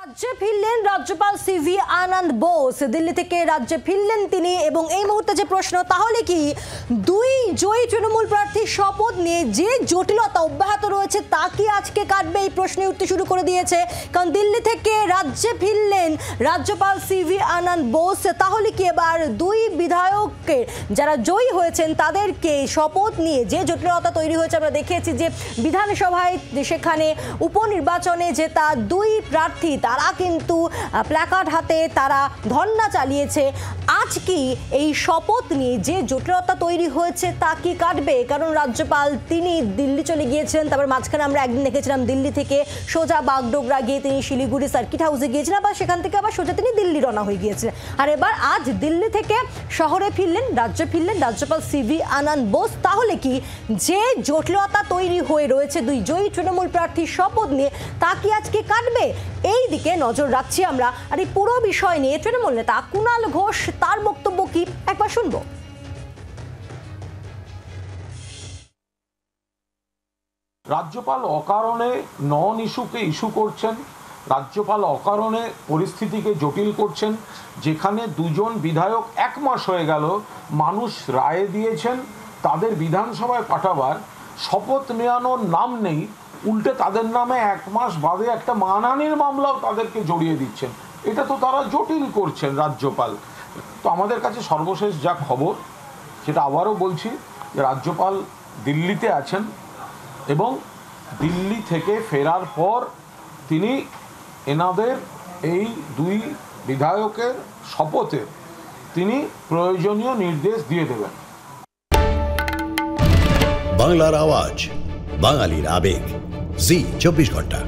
রাজ্যে ফিরলেন রাজ্যপাল সিভি আনন্দ বোস। দিল্লি থেকে রাজ্যে ফিরলেন তিনি এবং এই মুহূর্তে যে প্রশ্ন, তাহলে কি দুই জয়ী তৃণমূল প্রার্থীর শপথ নিয়ে যে জটিলতা অব্যাহত রয়েছে তা কি আজকে কাটবে, এই প্রশ্নে উঠতে শুরু করে দিয়েছে। কারণ দিল্লি থেকে রাজ্যে ফিরলেন রাজ্যপাল সিভি আনন্দ বোস, তাহলে কি এবার দুই বিধায়ককে যারা জয়ী হয়েছেন তাদেরকে শপথ নিয়ে যে জটিলতা তৈরি হয়েছে, আমরা দেখেছি যে বিধানসভায় সেখানে উপনির্বাচনে জেতা দুই প্রার্থী তারা কিন্তু প্ল্যাকার্ড হাতে তারা ধর্ণা চালিয়েছে। আজ কি এই শপথ নিয়ে যে জটিলতা তৈরি হয়েছে তা কি কাটবে? কারণ রাজ্যপাল তিনি দিল্লি চলে গিয়েছিলেন, তারপর মাঝখানে আমরা একদিন দেখেছিলাম দিল্লি থেকে সোজা বাগডোগরা গিয়ে তিনি শিলিগুড়ি সার্কিট হাউসে গিয়েছিলেন, আবার সেখান থেকে আবার সোজা তিনি দিল্লি রওনা হয়ে গিয়েছিলেন। আর এবার আজ দিল্লি থেকে শহরে ফিরলেন, রাজ্যে ফিরলেন রাজ্যপাল সিভি আনন্দ বোস। তাহলে কি যে জটিলতা তৈরি হয়ে রয়েছে দুই জয়ী তৃণমূল প্রার্থীর শপথ নিয়ে তা কি আজকে কাটবে? এই দিকে নজর রাখছি আমরা। আর এই পুরো বিষয় নিয়ে তৃণমূল নেতা কুণাল ঘোষ তার বক্তব্য কি একবার শুনবো। রাজ্যপাল অকারণে নন ইস্যুকে ইস্যু করছেন, রাজ্যপাল অকারণে পরিস্থিতিকে জটিল করছেন। যেখানে দুজন বিধায়ক এক মাস হয়ে গেল মানুষ রায় দিয়েছেন তাদের বিধানসভায় পাঠাবার, শপথ নেওয়ানোর নাম নেই, উল্টে তাদের নামে এক মাস বাদে একটা মানহানির মামলাও তাদেরকে জড়িয়ে দিচ্ছেন। এটা তো তারা জটিল করছেন রাজ্যপাল। তো আমাদের কাছে সর্বশেষ যা খবর, সেটা আবারও বলছি যে রাজ্যপাল দিল্লিতে আছেন এবং দিল্লি থেকে ফেরার পর তিনি এনাদের এই দুই বিধায়কের শপথে তিনি প্রয়োজনীয় নির্দেশ দিয়ে দেবেন। বাংলার আওয়াজ, বাঙালির আবেগ, জি 24 ঘন্টা।